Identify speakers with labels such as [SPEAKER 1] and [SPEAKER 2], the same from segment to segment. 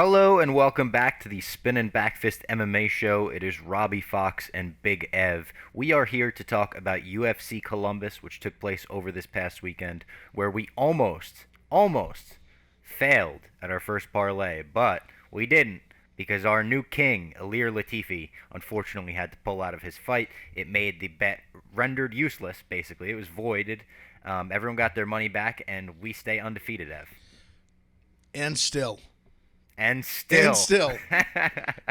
[SPEAKER 1] Hello and welcome back to the Spinnin Backfist MMA show. It is Robbie Fox and Big Ev. We are here to talk about UFC Columbus, which took place over this past weekend, where we almost failed at our first parlay, but we didn't because our new king, Ilir Latifi, unfortunately had to pull out of his fight. It made the bet rendered useless, basically. It was voided. Everyone got their money back, and we stay undefeated, Ev.
[SPEAKER 2] And still.
[SPEAKER 1] And still.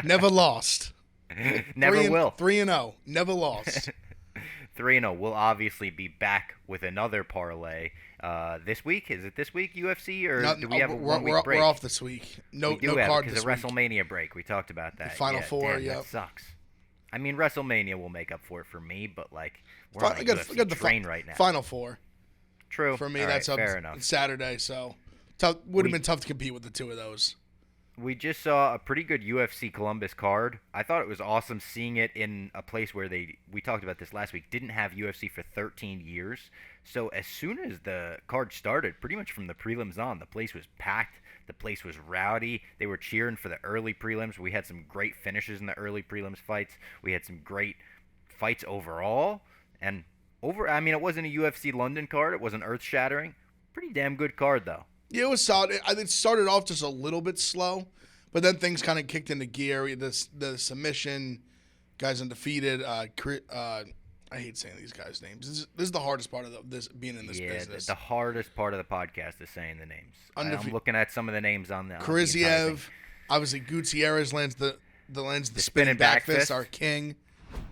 [SPEAKER 2] Never lost.
[SPEAKER 1] Never will.
[SPEAKER 2] 3-0. Never lost.
[SPEAKER 1] 3-0. We'll obviously be back with another parlay this week. Is it this week, UFC, or do we have a one-week break?
[SPEAKER 2] We're off this week. No card this week.
[SPEAKER 1] Because of WrestleMania break. We talked about that.
[SPEAKER 2] The Final Four,
[SPEAKER 1] damn,
[SPEAKER 2] yeah.
[SPEAKER 1] That sucks. I mean, WrestleMania will make up for it for me, but, like, we're on a UFC train right now.
[SPEAKER 2] Final Four.
[SPEAKER 1] True.
[SPEAKER 2] For me,
[SPEAKER 1] All
[SPEAKER 2] that's
[SPEAKER 1] right,
[SPEAKER 2] up
[SPEAKER 1] fair enough.
[SPEAKER 2] Saturday, so would have been tough to compete with the two of those.
[SPEAKER 1] We just saw a pretty good UFC Columbus card. I thought it was awesome seeing it in a place where we talked about this last week, didn't have UFC for 13 years. So as soon as the card started, pretty much from the prelims on, the place was packed. The place was rowdy. They were cheering for the early prelims. We had some great finishes in the early prelims fights. We had some great fights overall. And it wasn't a UFC London card. It wasn't earth-shattering. Pretty damn good card, though.
[SPEAKER 2] Yeah, it was solid. I think it started off just a little bit slow, but then things kind of kicked into gear. The submission, guys undefeated. I hate saying these guys' names. This is the hardest part of this being in this business.
[SPEAKER 1] The hardest part of the podcast is saying the names. I'm looking at some of the names on there.
[SPEAKER 2] Kariziev, obviously Gutierrez lands the spinning backfist, our king.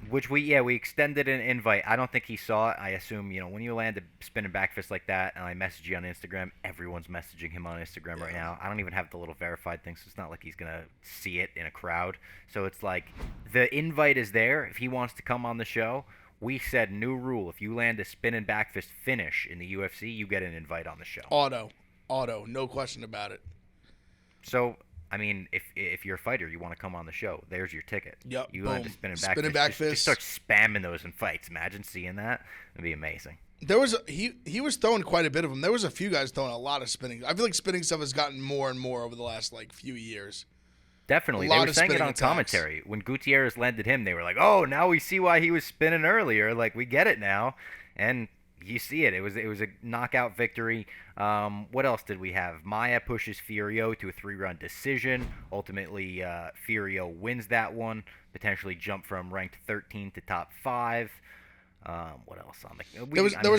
[SPEAKER 1] Which we extended an invite. I don't think he saw it. I assume, when you land a spinning back fist like that and I message you on Instagram, everyone's messaging him on Instagram right now. I don't even have the little verified thing, so it's not like he's going to see it in a crowd. So it's like the invite is there. If he wants to come on the show, we said new rule. If you land a spinning back fist finish in the UFC, you get an invite on the show.
[SPEAKER 2] Auto. No question about it.
[SPEAKER 1] So I mean, if you're a fighter, you want to come on the show, there's your ticket.
[SPEAKER 2] Yep.
[SPEAKER 1] You
[SPEAKER 2] boom.
[SPEAKER 1] want to spin
[SPEAKER 2] Spinning back
[SPEAKER 1] fist. Just start spamming those in fights. Imagine seeing that. It'd be amazing.
[SPEAKER 2] There was he was throwing quite a bit of them. There was a few guys throwing a lot of spinning. I feel like spinning stuff has gotten more and more over the last few years.
[SPEAKER 1] Definitely. They were saying it on commentary. When Gutierrez landed him, they were like, "Oh, now we see why he was spinning earlier. Like, we get it now." And you see it. It was a knockout victory. What else did we have? Maia pushes Fiorio to a 3-round decision. Ultimately, Fiorio wins that one. Potentially jump from ranked 13 to top 5. What else on the?
[SPEAKER 2] There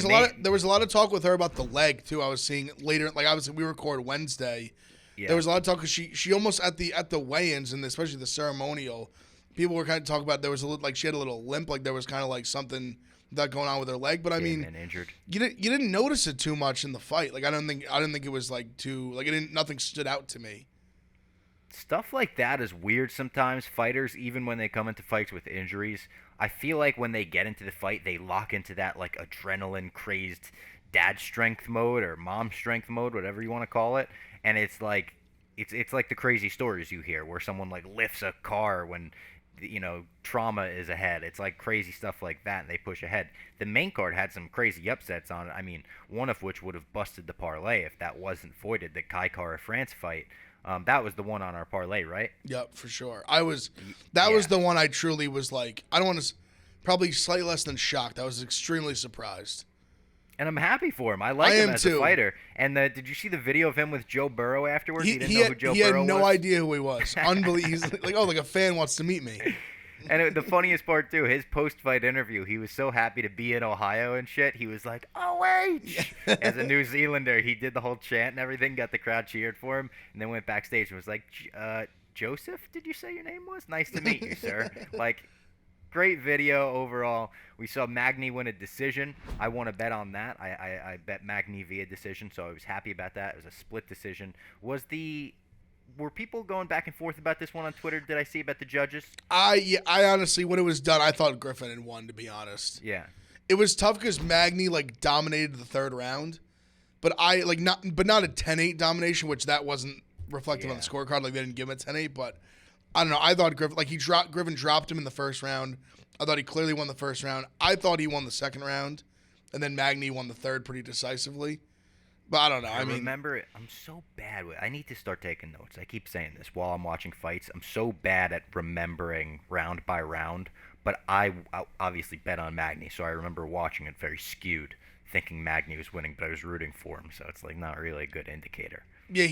[SPEAKER 2] was a lot of talk with her about the leg too. I was seeing later. Like obviously we record Wednesday. Yeah. There was a lot of talk because she almost at the weigh-ins and especially the ceremonial, people were kind of talking about there was a little she had a little limp. Like there was kind of something that going on with her leg, but I mean,
[SPEAKER 1] injured.
[SPEAKER 2] You didn't notice it too much in the fight. Like I didn't think it was nothing stood out to me.
[SPEAKER 1] Stuff like that is weird sometimes. Fighters, even when they come into fights with injuries, I feel like when they get into the fight, they lock into that adrenaline crazed dad strength mode or mom strength mode, whatever you want to call it, and it's like the crazy stories you hear where someone lifts a car when trauma is ahead. It's crazy stuff like that, and they push ahead. The main card had some crazy upsets on it. I mean, one of which would have busted the parlay if that wasn't voided, the Kai Kara France fight. That was the one on our parlay, right?
[SPEAKER 2] Yep, for sure. Was the one I truly was I don't want to, probably slightly less than shocked. I was extremely surprised.
[SPEAKER 1] And I'm happy for him. I like him as a fighter. And did you see the video of him with Joe Burrow afterwards? He didn't know who Joe Burrow was.
[SPEAKER 2] He had no idea who he was. Unbelievable. He's like a fan wants to meet me.
[SPEAKER 1] And the funniest part, too, his post-fight interview, he was so happy to be in Ohio and shit. He was like, OH! As a New Zealander, he did the whole chant and everything, got the crowd cheered for him, and then went backstage and was like, Joseph, did you say your name was? Nice to meet you, sir. Great video overall. We saw Magny win a decision. I won a bet on that. I bet Magny via decision, so I was happy about that. It was a split decision. Were people going back and forth about this one on Twitter? Did I see about the judges?
[SPEAKER 2] I honestly, when it was done, I thought Griffin had won, to be honest.
[SPEAKER 1] Yeah.
[SPEAKER 2] It was tough because Magny dominated the third round, but not a 10-8 domination, which that wasn't reflective on the scorecard. They didn't give him a 10-8, but I don't know. I thought Griffin dropped him in the first round. I thought he clearly won the first round. I thought he won the second round, and then Magny won the third pretty decisively. But I don't know.
[SPEAKER 1] I
[SPEAKER 2] mean,
[SPEAKER 1] remember it. I'm so bad with. I need to start taking notes. I keep saying this while I'm watching fights. I'm so bad at remembering round by round. But I obviously bet on Magny, so I remember watching it very skewed, thinking Magny was winning, but I was rooting for him. So it's like not really a good indicator.
[SPEAKER 2] yeah,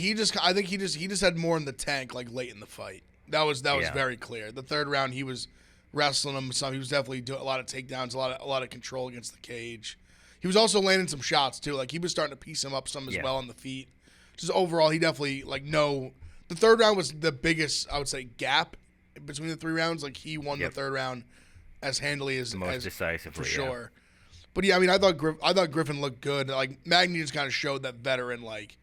[SPEAKER 2] I think he just had more in the tank like late in the fight. That was
[SPEAKER 1] Yeah.
[SPEAKER 2] very clear. The third round, he was wrestling him. Some he was definitely doing a lot of takedowns, a lot of control against the cage. He was also landing some shots too. Like he was starting to piece him up some as well on the feet. Just overall, he definitely The third round was the biggest, I would say, gap between the 3 rounds. Like he won the third round as handily as
[SPEAKER 1] Most decisively,
[SPEAKER 2] for sure. But yeah, I mean, I thought Griffin looked good. Like Magny just kind of showed that veteran. Like,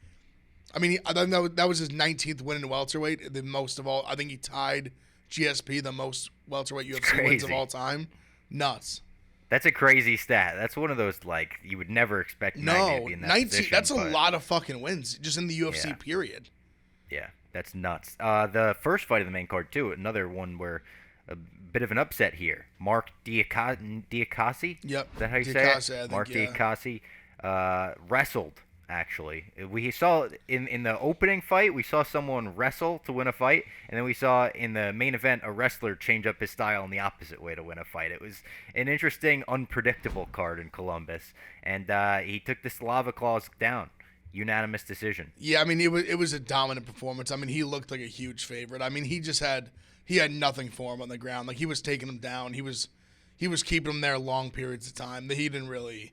[SPEAKER 2] I mean, I thought that was his 19th win in welterweight, the most of all. I think he tied GSP, the most welterweight UFC wins of all time. Nuts.
[SPEAKER 1] That's a crazy stat. That's one of those like you would never expect Magny to be in that
[SPEAKER 2] 19.
[SPEAKER 1] position,
[SPEAKER 2] That's a
[SPEAKER 1] but
[SPEAKER 2] lot of fucking wins just in the UFC period.
[SPEAKER 1] Yeah, that's nuts. The first fight of the main card too, another one where a bit of an upset here. Mark Diakasi?
[SPEAKER 2] Yep.
[SPEAKER 1] Is that how you
[SPEAKER 2] Diakase,
[SPEAKER 1] say it?
[SPEAKER 2] I think,
[SPEAKER 1] Mark
[SPEAKER 2] yeah.
[SPEAKER 1] Diakasi wrestled. Actually, we saw in the opening fight, we saw someone wrestle to win a fight, and then we saw in the main event a wrestler change up his style in the opposite way to win a fight. It was an interesting, unpredictable card in Columbus, and he took the Slava Claus down, unanimous decision.
[SPEAKER 2] Yeah, I mean, it was a dominant performance. I mean, he looked like a huge favorite. I mean, he had nothing for him on the ground. Like he was taking him down. He was keeping him there long periods of time. That he didn't really.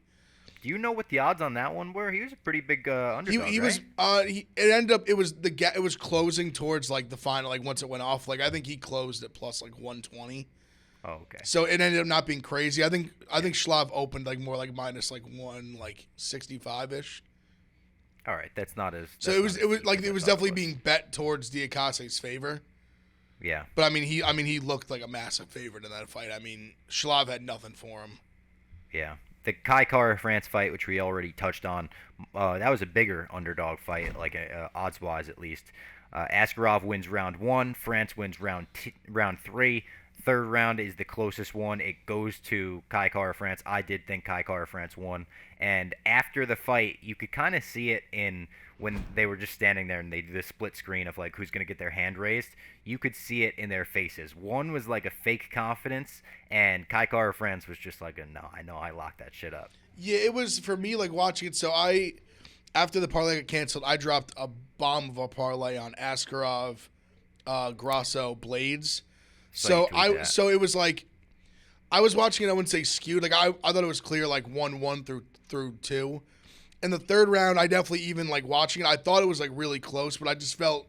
[SPEAKER 1] Do you know what the odds on that one were? He was a pretty big underdog,
[SPEAKER 2] He
[SPEAKER 1] right?
[SPEAKER 2] was. It ended up. It was closing towards like the final. Like once it went off. Like I think he closed at plus like 120.
[SPEAKER 1] Oh, okay.
[SPEAKER 2] So it ended up not being crazy. I think Schlav opened like more like minus like 165 ish.
[SPEAKER 1] All right, that's not as.
[SPEAKER 2] So it was definitely being bet towards Diakase's favor.
[SPEAKER 1] Yeah.
[SPEAKER 2] But I mean he looked like a massive favorite in that fight. I mean Schlav had nothing for him.
[SPEAKER 1] Yeah. The Kai Kara France fight, which we already touched on, that was a bigger underdog fight, like odds-wise at least. Askarov wins round 1, France wins round 3. Third round is the closest one. It goes to Kai Kara France. I did think Kai Kara France won. And after the fight, you could kind of see it in when they were just standing there and they did the split screen of like who's going to get their hand raised. You could see it in their faces. One was like a fake confidence, and Kai Kara France was just like, no, I know I locked that shit up.
[SPEAKER 2] Yeah, it was for me like watching it. So after the parlay got canceled, I dropped a bomb of a parlay on Askarov, Grasso, Blades. So it was like I was watching it. I wouldn't say skewed. Like I thought it was clear, like 1-1 through 2. In the third round, I definitely even like watching it. I thought it was like really close, but I just felt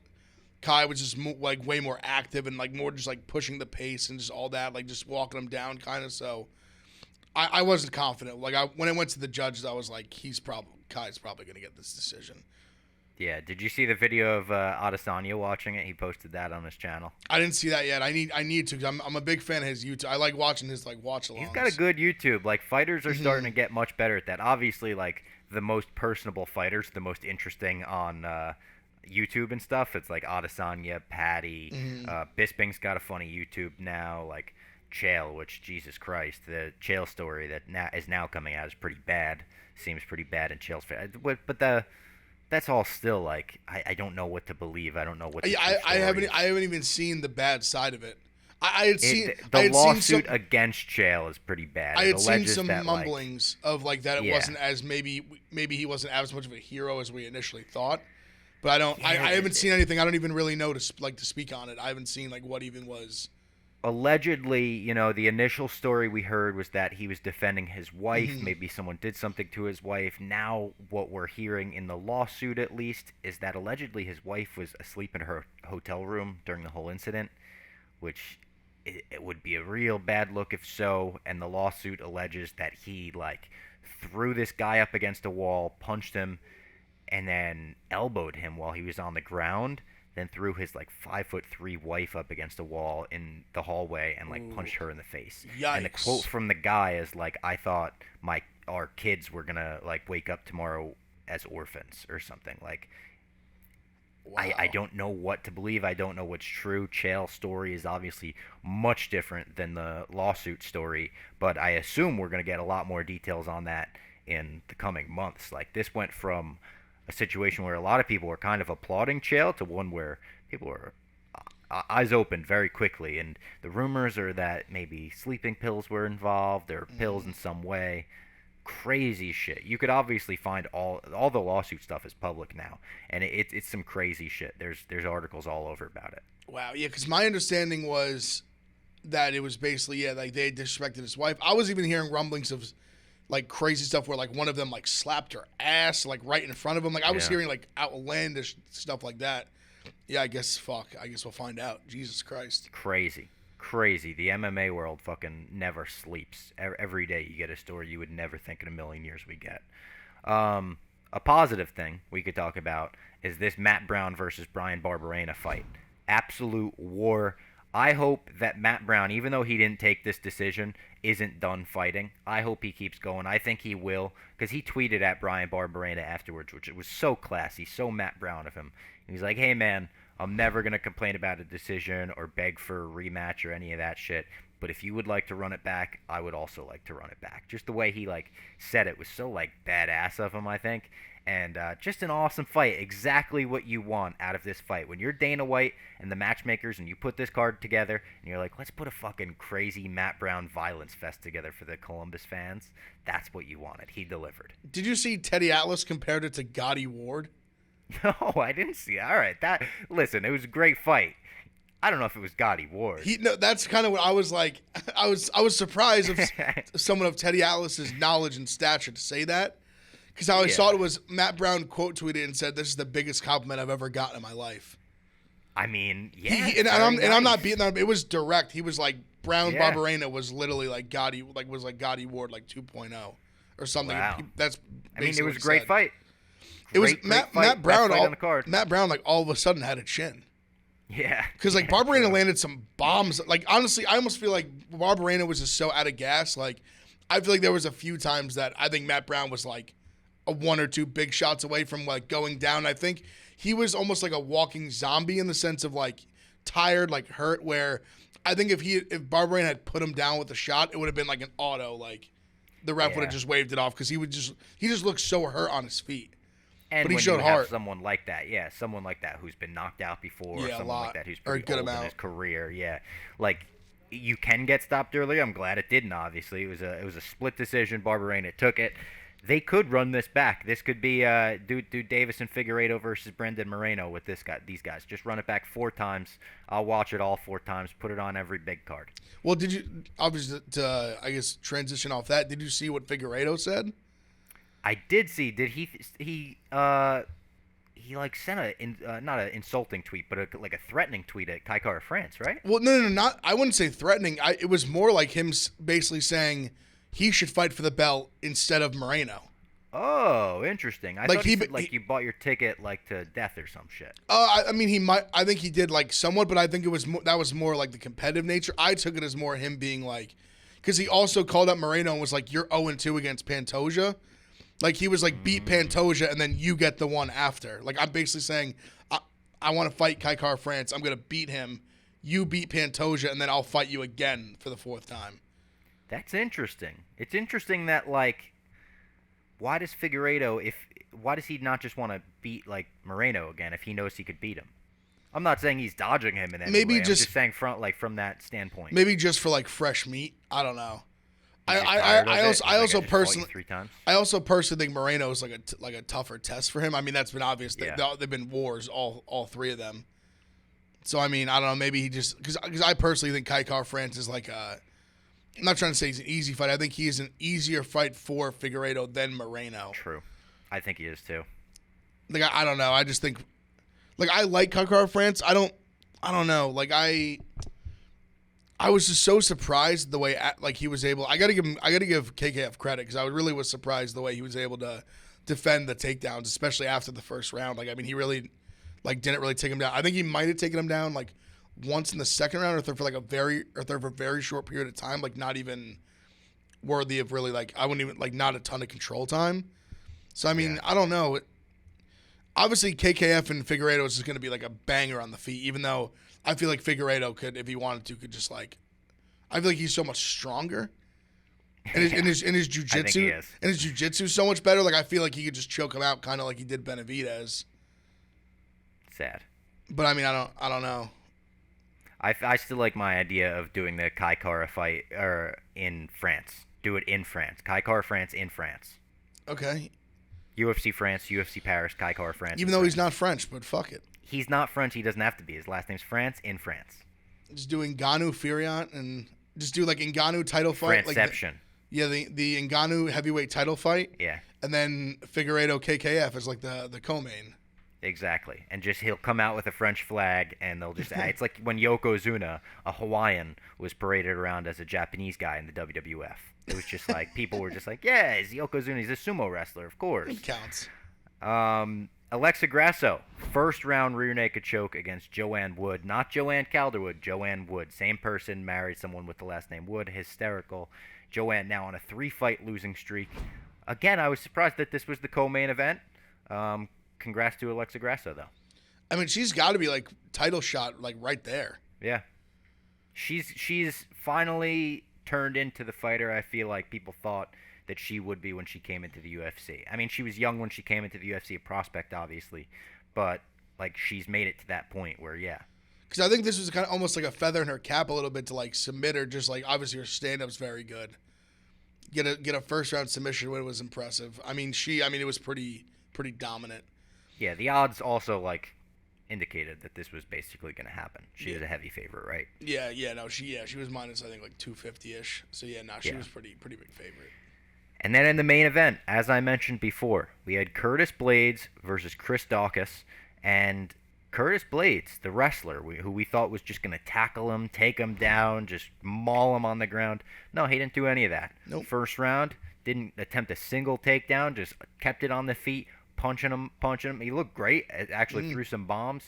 [SPEAKER 2] Kai was just like way more active and like more just like pushing the pace and just all that, like just walking him down kind of. So I wasn't confident. Like when it went to the judges, I was like, Kai's probably gonna get this decision.
[SPEAKER 1] Yeah, did you see the video of Adesanya watching it? He posted that on his channel.
[SPEAKER 2] I didn't see that yet. I need to because I'm a big fan of his YouTube. I like watching his like watch-alongs.
[SPEAKER 1] He's got a good YouTube. Like fighters are starting to get much better at that. Obviously, like the most personable fighters, the most interesting on YouTube and stuff. It's like Adesanya, Patty, Bisping's got a funny YouTube now. Like Chael, which Jesus Christ, the Chael story that is now coming out is pretty bad. Seems pretty bad in Chael's face. But that's all still like I don't know what to believe. I don't know what.
[SPEAKER 2] I haven't even seen the bad side of it. I had seen
[SPEAKER 1] the lawsuit against Chael is pretty bad.
[SPEAKER 2] I
[SPEAKER 1] It
[SPEAKER 2] had seen
[SPEAKER 1] alleges
[SPEAKER 2] some
[SPEAKER 1] that,
[SPEAKER 2] mumblings of like that it wasn't as maybe he wasn't as much of a hero as we initially thought. But I don't.
[SPEAKER 1] Yeah,
[SPEAKER 2] I haven't seen anything. I don't even really know to speak on it. I haven't seen like what even was.
[SPEAKER 1] Allegedly, you know, the initial story we heard was that he was defending his wife. Maybe someone did something to his wife. Now, what we're hearing in the lawsuit, at least, is that allegedly his wife was asleep in her hotel room during the whole incident, which it would be a real bad look if so. And the lawsuit alleges that he like threw this guy up against a wall, punched him, and then elbowed him while he was on the ground. Then threw his like 5'3" wife up against a wall in the hallway and like punched her in the face.
[SPEAKER 2] Yikes.
[SPEAKER 1] And the quote from the guy is like, "I thought our kids were gonna like wake up tomorrow as orphans or something." Like,
[SPEAKER 2] Wow.
[SPEAKER 1] I don't know what to believe. I don't know what's true. Chael's story is obviously much different than the lawsuit story, but I assume we're gonna get a lot more details on that in the coming months. Like this went from a situation where a lot of people were kind of applauding Chael to one where people were eyes opened very quickly, and the rumors are that maybe sleeping pills were involved or pills in some way. Crazy shit. You could obviously find all the lawsuit stuff is public now, and it's some crazy shit. There's articles all over about it.
[SPEAKER 2] Wow, yeah, because my understanding was that it was basically, yeah, like they had disrespected his wife. I was even hearing rumblings of like crazy stuff where like one of them like slapped her ass like right in front of him. Like I was hearing like outlandish stuff like that. Yeah, I guess we'll find out. Jesus Christ.
[SPEAKER 1] Crazy. The MMA world fucking never sleeps. Every day you get a story you would never think in a million years we get. A positive thing we could talk about is this Matt Brown versus Brian Barberena fight. Absolute war. I hope that Matt Brown, even though he didn't take this decision, isn't done fighting. I hope he keeps going. I think he will, because he tweeted at Brian Barberena afterwards, which was so classy, so Matt Brown of him. He's like, hey man, I'm never going to complain about a decision or beg for a rematch or any of that shit. But if you would like to run it back, I would also like to run it back. Just the way he like said it was so like badass of him, I think. And just an awesome fight. Exactly what you want out of this fight. When you're Dana White and the matchmakers and you put this card together and you're like, let's put a fucking crazy Matt Brown violence fest together for the Columbus fans. That's what you wanted. He delivered.
[SPEAKER 2] Did you see Teddy Atlas compared it to Gotti Ward?
[SPEAKER 1] No, I didn't see it. All right. Listen, it was a great fight. I don't know if it was Gotti Ward.
[SPEAKER 2] No, that's kind of what I was like. I was surprised of someone of Teddy Atlas's knowledge and stature to say that. Because I always thought it was Matt Brown quote tweeted and said, "This is the biggest compliment I've ever gotten in my life."
[SPEAKER 1] I mean, yeah.
[SPEAKER 2] I'm not beating that. It was direct. He was like Brown Barberena was literally like Gotti, Gotti Ward like 2.0 or something.
[SPEAKER 1] Wow.
[SPEAKER 2] It
[SPEAKER 1] was a great fight.
[SPEAKER 2] It was Matt Brown
[SPEAKER 1] on the card.
[SPEAKER 2] Matt Brown like all of a sudden had a chin.
[SPEAKER 1] Yeah.
[SPEAKER 2] Because like Barberena landed some bombs. Like honestly, I almost feel like Barberena was just so out of gas. Like I feel like there was a few times that I think Matt Brown was like a one or two big shots away from like going down. I think he was almost like a walking zombie in the sense of like tired, like hurt, where I think if Barberena had put him down with a shot, it would have been like an auto, like the ref would have just waved it off because he just looked so hurt on his feet.
[SPEAKER 1] And
[SPEAKER 2] but he
[SPEAKER 1] when
[SPEAKER 2] showed
[SPEAKER 1] you
[SPEAKER 2] heart.
[SPEAKER 1] have someone like that, someone like that who's been knocked out before, or someone like that who's pretty
[SPEAKER 2] good
[SPEAKER 1] old
[SPEAKER 2] amount.
[SPEAKER 1] in his career, like you can get stopped early. I'm glad it didn't. Obviously, it was a split decision. Barberena took it. They could run this back. This could be do Davis and Figueiredo versus Brendan Moreno with these guys. Just run it back 4 times. I'll watch it all 4 times. Put it on every big card.
[SPEAKER 2] Well, did you obviously to I guess transition off that? Did you see what Figueiredo said?
[SPEAKER 1] I did see. Did he like sent not an insulting tweet, but like a threatening tweet at Kai Kara France, right?
[SPEAKER 2] Well, no, not. I wouldn't say threatening. It was more like him basically saying he should fight for the belt instead of Moreno.
[SPEAKER 1] Oh, interesting. I thought he said, like you bought your ticket like to death or some shit.
[SPEAKER 2] I mean, he might. I think he did like somewhat, but I think that was more like the competitive nature. I took it as more him being like, because he also called out Moreno and was like, "You're 0-2 against Pantoja." Like he was like, beat Pantoja and then you get the one after. Like I'm basically saying, I want to fight Kai Kara France. I'm gonna beat him. You beat Pantoja and then I'll fight you again for the 4th time.
[SPEAKER 1] That's interesting. It's interesting that like, why does he not just want to beat like Moreno again if he knows he could beat him? I'm not saying he's dodging him in any way. I'm just saying from that standpoint.
[SPEAKER 2] Maybe just for like fresh meat. I don't know. I also personally think Moreno is like a tougher test for him. I mean that's been obvious. They've been wars all 3 of them. So I mean I don't know. Maybe he just because I personally think Kai Kara France is like a. I'm not trying to say he's an easy fight. I think he is an easier fight for Figueiredo than Moreno.
[SPEAKER 1] True, I think he is too.
[SPEAKER 2] Like I don't know. I just think like I like Kai Kara France. I don't know. Like I was just so surprised the way like he was able. I gotta give KKF credit because I really was surprised the way he was able to defend the takedowns, especially after the first round. Like I mean, he really like didn't really take him down. I think he might have taken him down like once in the second round, or for a very short period of time, like not even worthy of really like I wouldn't even like not a ton of control time. So I mean, I don't know. Obviously, KKF and Figueiredo is just going to be like a banger on the feet, even though I feel like Figueiredo could, if he wanted to, could just like. I feel like he's so much stronger. And his
[SPEAKER 1] I think he
[SPEAKER 2] jujitsu
[SPEAKER 1] is.
[SPEAKER 2] and his jujitsu so much better. Like I feel like he could just choke him out, kind of like he did Benavidez.
[SPEAKER 1] Sad.
[SPEAKER 2] But I mean, I don't know.
[SPEAKER 1] I still like my idea of doing the Kai Kara fight in France. Do it in France. Kai Kara France in France.
[SPEAKER 2] Okay.
[SPEAKER 1] UFC France, UFC Paris, Kai Kara France.
[SPEAKER 2] Even though he's not French, but fuck it.
[SPEAKER 1] He's not French. He doesn't have to be. His last name's France in France.
[SPEAKER 2] Just do Ngannou Furiant and just do like Ngannou title fight.
[SPEAKER 1] Franceception.
[SPEAKER 2] The Ngannou heavyweight title fight.
[SPEAKER 1] Yeah.
[SPEAKER 2] And then Figueiredo KKF is like the co-main.
[SPEAKER 1] Exactly. And just he'll come out with a French flag and they'll just it's like when Yokozuna, a Hawaiian, was paraded around as a Japanese guy in the WWF. It was just like people were just like, yeah, he's Yokozuna, he's a sumo wrestler, of course.
[SPEAKER 2] It counts.
[SPEAKER 1] Alexa Grasso, first round rear naked choke against Joanne Wood. Not Joanne Calderwood, Joanne Wood. Same person, married someone with the last name Wood. Hysterical. Joanne now on a 3-fight losing streak. Again, I was surprised that this was the co-main event. Congrats to Alexa Grasso, though.
[SPEAKER 2] I mean, she's got to be like title shot, like right there.
[SPEAKER 1] Yeah, she's finally turned into the fighter I feel like people thought that she would be when she came into the UFC. I mean, she was young when she came into the UFC, a prospect, obviously, but like she's made it to that point where, yeah.
[SPEAKER 2] Because I think this was kind of almost like a feather in her cap a little bit to like submit her. Just like obviously her stand-up's very good. Get a first round submission win was impressive. I mean, it was pretty dominant.
[SPEAKER 1] Yeah, the odds also like indicated that this was basically going to happen. She was a heavy favorite, right?
[SPEAKER 2] She was minus I think like 250-ish. So she was pretty big favorite.
[SPEAKER 1] And then in the main event, as I mentioned before, we had Curtis Blades versus Chris Daukaus, and Curtis Blades, the wrestler, who we thought was just going to tackle him, take him down, just maul him on the ground. No, he didn't do any of that.
[SPEAKER 2] Nope.
[SPEAKER 1] First round, didn't attempt a single takedown, just kept it on the feet, punching him. He looked great. Actually threw some bombs.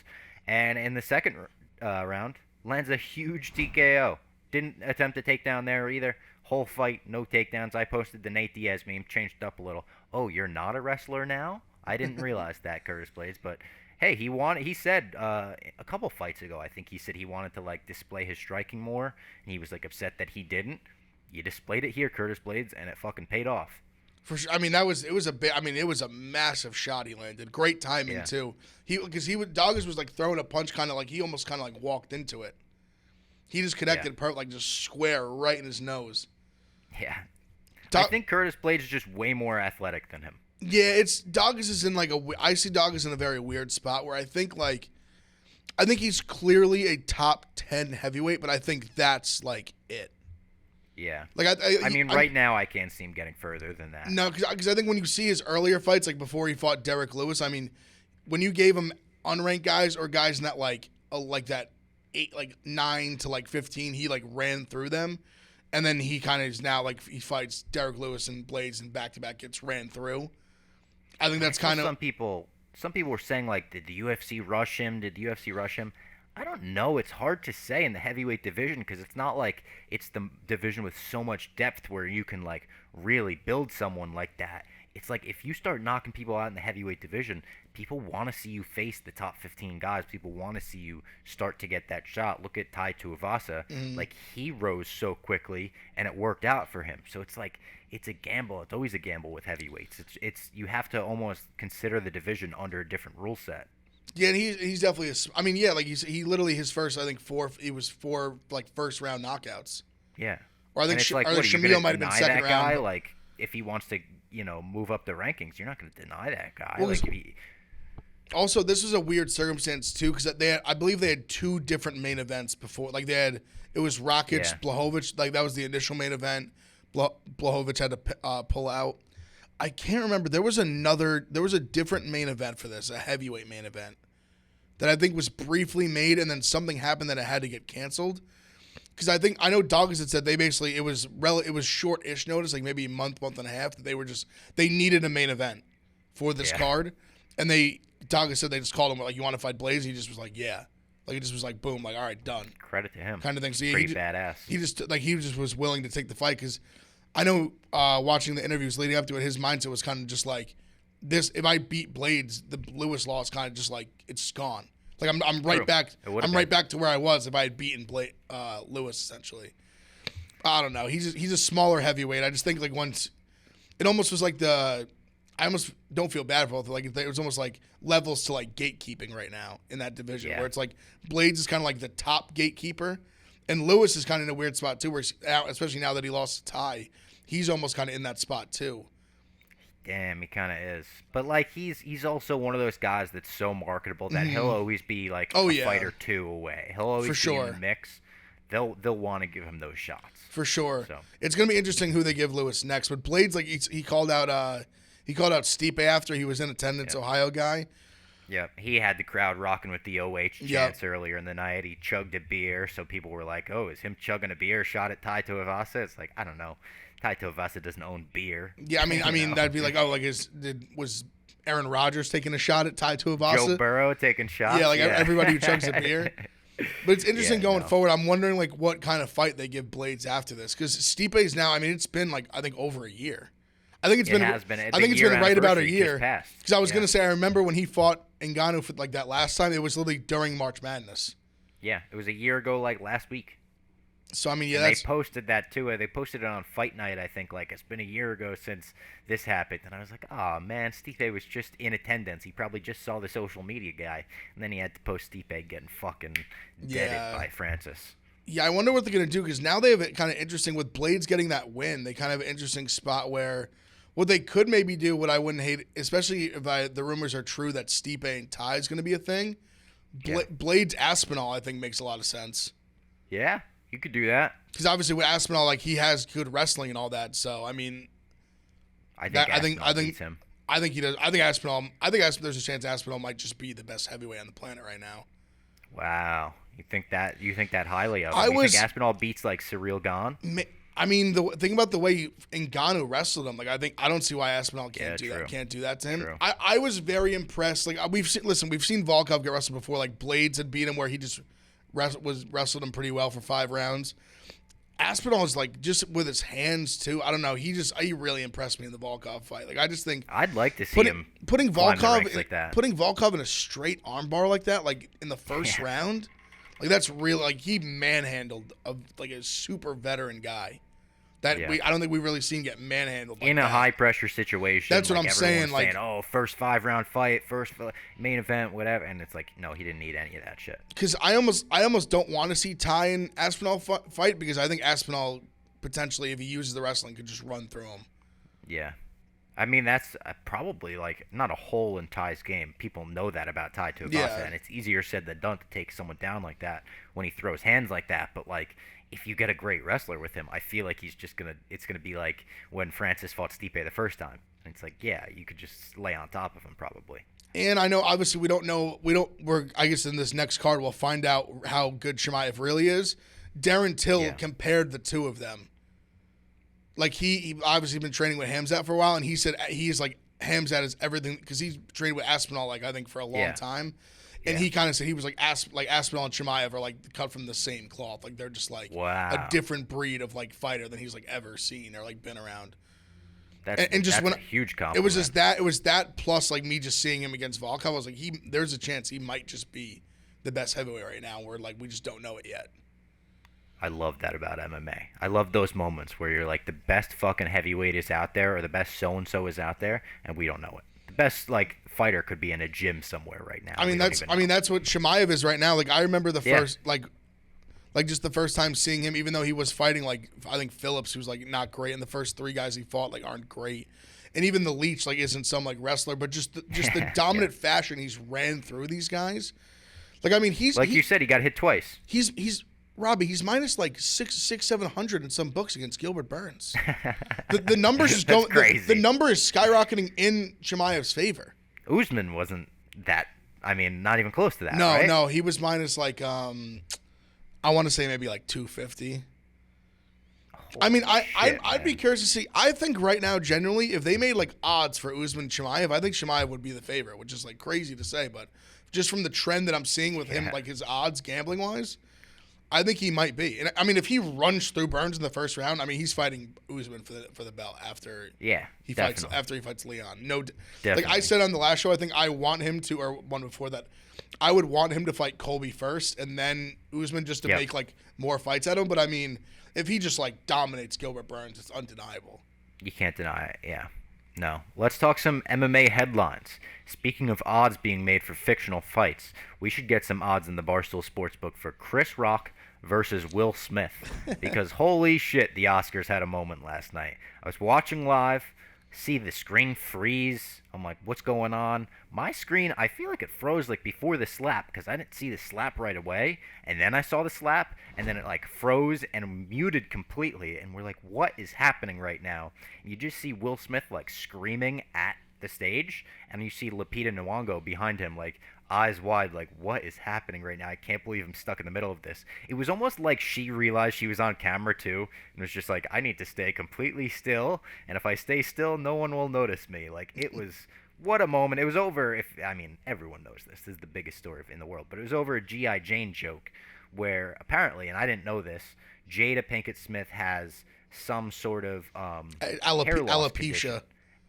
[SPEAKER 1] And in the second round, lands a huge TKO. Didn't attempt a takedown there either. Whole fight, no takedowns. I posted the Nate Diaz meme, changed it up a little. Oh, you're not a wrestler now? I didn't realize that, Curtis Blades. But hey, he said a couple fights ago, I think he said he wanted to like display his striking more, and he was like upset that he didn't. You displayed it here, Curtis Blades, and it fucking paid off.
[SPEAKER 2] For sure. I mean, it was a massive shot he landed. Great timing too. Daukaus was like throwing a punch, kind of like he almost kind of like walked into it. He just connected like just square right in his nose.
[SPEAKER 1] Yeah. I think Curtis Blades is just way more athletic than him.
[SPEAKER 2] Yeah, Daukaus is in like I see Daukaus in a very weird spot where I think he's clearly a top 10 heavyweight, but I think that's like it.
[SPEAKER 1] Yeah.
[SPEAKER 2] Like
[SPEAKER 1] I mean, right now I can't see him getting further than that.
[SPEAKER 2] No, because I think when you see his earlier fights, like before he fought Derek Lewis, I mean, when you gave him unranked guys or guys in that like that 9 to 15, he like ran through them. And then he kind of is now like he fights Derek Lewis and Blades and back-to-back gets ran through. I think that's kind of
[SPEAKER 1] some people were saying like, did the UFC rush him? Did the UFC rush him? I don't know. It's hard to say in the heavyweight division because it's not like it's the division with so much depth where you can like really build someone like that. It's like if you start knocking people out in the heavyweight division, people want to see you face the top 15 guys. People want to see you start to get that shot. Look at Tai Tuivasa.
[SPEAKER 2] Mm-hmm.
[SPEAKER 1] Like, he rose so quickly, and it worked out for him. So it's like it's a gamble. It's always a gamble with heavyweights. It's you have to almost consider the division under a different rule set.
[SPEAKER 2] Yeah, and he's definitely like he literally his first four like first round knockouts.
[SPEAKER 1] Yeah.
[SPEAKER 2] Or I think
[SPEAKER 1] like,
[SPEAKER 2] Shamil might have been second round.
[SPEAKER 1] Guy? Like, if he wants to, move up the rankings, you're not going to deny that guy.
[SPEAKER 2] Well, also, this was a weird circumstance too, because I believe they had two different main events before. Like it was Rakic, Blachowicz. Like that was the initial main event. Blachowicz had to pull out. I can't remember. There was a different main event for this, a heavyweight main event, that I think was briefly made, and then something happened that it had to get canceled. Because I know Daukaus had said it was short-ish notice, like maybe a month and a half, that they needed a main event for this card, and Daukaus said they just called him like, you want to fight Blaze? He just was like, yeah, like it just was like boom, like all right, done.
[SPEAKER 1] Credit to him,
[SPEAKER 2] kind of thing. So
[SPEAKER 1] pretty badass.
[SPEAKER 2] He just was willing to take the fight because I know watching the interviews leading up to it, his mindset was kind of just like this: if I beat Blades, the Lewis loss kind of just like it's gone. Like I'm right back. I'm right back to where I was if I had beaten Lewis essentially. I don't know. He's a smaller heavyweight. I just think like once it almost was like I almost don't feel bad for it. Like it was almost like levels to like gatekeeping right now in that division, where it's like Blades is kind of like the top gatekeeper, and Lewis is kind of in a weird spot too, where especially now that he lost to Ty, he's almost kind of in that spot too.
[SPEAKER 1] Damn, he kind of is. But like he's also one of those guys that's so marketable that he'll always be like a fight or two away. He'll always be in the mix. They'll want to give him those shots.
[SPEAKER 2] For sure. So. It's going to be interesting who they give Lewis next. But Blades, like he called out Stipe after he was in attendance, Ohio guy.
[SPEAKER 1] Yep, he had the crowd rocking with the OH chants earlier in the night. He chugged a beer, so people were like, "Oh, is him chugging a beer shot at Tai Tuivasa?" It's like, I don't know. Tai Tuivasa doesn't own beer.
[SPEAKER 2] Yeah, I mean that'd be like, oh, like was Aaron Rodgers taking a shot at Tai Tuivasa?
[SPEAKER 1] Joe Burrow taking shots?
[SPEAKER 2] Yeah, everybody who chugs a beer. But it's interesting going forward. I'm wondering like what kind of fight they give Blades after this, because Stipe's now. I mean, it's been like I think over a year. I think it's been right about a year. Because I was gonna say, I remember when he fought Ngannou for like that last time. It was literally during March Madness.
[SPEAKER 1] Yeah, it was a year ago, like last week.
[SPEAKER 2] So I mean,
[SPEAKER 1] they posted that too. They posted it on Fight Night. I think like it's been a year ago since this happened, and I was like, oh man, Stipe was just in attendance. He probably just saw the social media guy, and then he had to post Stipe getting fucking deaded by Francis.
[SPEAKER 2] Yeah, I wonder what they're gonna do, because now they have it kind of interesting with Blades getting that win. They kind of have an interesting spot where. What they could maybe do, what I wouldn't hate, especially if the rumors are true that Stipe and Ty is going to be a thing, Blades Aspinall, I think, makes a lot of sense.
[SPEAKER 1] Yeah, you could do that.
[SPEAKER 2] Because obviously with Aspinall, like he has good wrestling and all that. So I mean,
[SPEAKER 1] I think beats him.
[SPEAKER 2] I think he does. I think Aspinall. There's a chance Aspinall might just be the best heavyweight on the planet right now.
[SPEAKER 1] Wow, you think that highly of him? You think Aspinall beats like Ciryl Gane?
[SPEAKER 2] I mean, the thing about the way Ngannou wrestled him, like I don't see why Aspinall can't do that. Can't do that to him.
[SPEAKER 1] True.
[SPEAKER 2] I was very impressed. Like we've seen Volkov get wrestled before. Like Blades had beat him where he just wrestled him pretty well for 5 rounds. Aspinall is like just with his hands too. I don't know. He really impressed me in the Volkov fight. Like I just think
[SPEAKER 1] I'd like to see him
[SPEAKER 2] putting Volkov
[SPEAKER 1] like that.
[SPEAKER 2] Putting Volkov in a straight armbar like that, like in the first round. Like that's real. Like he manhandled a super veteran guy. I don't think we've really seen get manhandled
[SPEAKER 1] in a high pressure situation.
[SPEAKER 2] That's what I'm saying. Like,
[SPEAKER 1] oh, first 5-round fight, first main event, whatever, and it's like, no, he didn't need any of that shit.
[SPEAKER 2] Because I almost don't want to see Ty and Aspinall fight, because I think Aspinall potentially, if he uses the wrestling, could just run through him.
[SPEAKER 1] Yeah. I mean, that's probably like not a hole in Ty's game. People know that about Tai Tuivasa, and it's easier said than done to take someone down like that when he throws hands like that. But like, if you get a great wrestler with him, I feel like it's gonna be like when Francis fought Stipe the first time. And it's like, yeah, you could just lay on top of him probably.
[SPEAKER 2] And I know, obviously, I guess in this next card we'll find out how good Chimaev really is. Darren Till compared the two of them. Like he obviously been training with Hamzat for a while, and he said he's like Hamzat is everything, because he's trained with Aspinall I think for a long time, and he kind of said he was like Aspinall and Chimaev are like cut from the same cloth, like they're just like a different breed of like fighter than he's like ever seen or like been around.
[SPEAKER 1] That's a huge compliment.
[SPEAKER 2] It was that plus like me just seeing him against Volkov, I was like there's a chance he might just be the best heavyweight right now, where like we just don't know it yet.
[SPEAKER 1] I love that about MMA. I love those moments where you're like, the best fucking heavyweight is out there, or the best so-and-so is out there, and we don't know it. The best like fighter could be in a gym somewhere right now.
[SPEAKER 2] I mean, that's what Chimaev is right now. Like I remember the first like just the first time seeing him, even though he was fighting like I think Phillips, who's like not great, and the first 3 guys he fought like aren't great. And even the Leech like isn't some like wrestler, but just the dominant fashion he's ran through these guys. Like I mean,
[SPEAKER 1] you said, he got hit twice.
[SPEAKER 2] He's Robbie, he's minus like 700 in some books against Gilbert Burns. The numbers is going crazy. The number is skyrocketing in Chimaev's favor.
[SPEAKER 1] Usman wasn't that. I mean, not even close to that.
[SPEAKER 2] No, he was minus like I want to say maybe like 250. I mean, I'd be curious to see. I think right now, generally, if they made like odds for Usman Chimaev, I think Chimaev would be the favorite, which is like crazy to say, but just from the trend that I'm seeing with him, like his odds gambling wise, I think he might be. And I mean, if he runs through Burns in the first round, I mean, he's fighting Usman for the belt after he fights Leon. No, like I said on the last show, I think I want him to, or one before that, I would want him to fight Colby first, and then Usman just to make like more fights at him. But I mean, if he just like dominates Gilbert Burns, it's undeniable.
[SPEAKER 1] You can't deny it. Yeah. No. Let's talk some MMA headlines. Speaking of odds being made for fictional fights, we should get some odds in the Barstool Sportsbook for Chris Rock versus Will Smith. Because holy shit, the Oscars had a moment last night. I was watching live, see the screen freeze. I'm like, what's going on? My screen, I feel like it froze like before the slap because I didn't see the slap right away. And then I saw the slap, and then it like froze and muted completely. And we're like, what is happening right now? And you just see Will Smith like screaming at the stage, and you see Lupita Nyong'o behind him like eyes wide like, what is happening right now? I can't believe I'm stuck in the middle of this. It was almost like she realized she was on camera too, and was just like, I need to stay completely still, and if I stay still, no one will notice me. Like, it was, what a moment. It was over, everyone knows this is the biggest story in the world, but it was over a G.I. Jane joke where apparently, and I didn't know this, Jada Pinkett Smith has some sort of hair loss condition.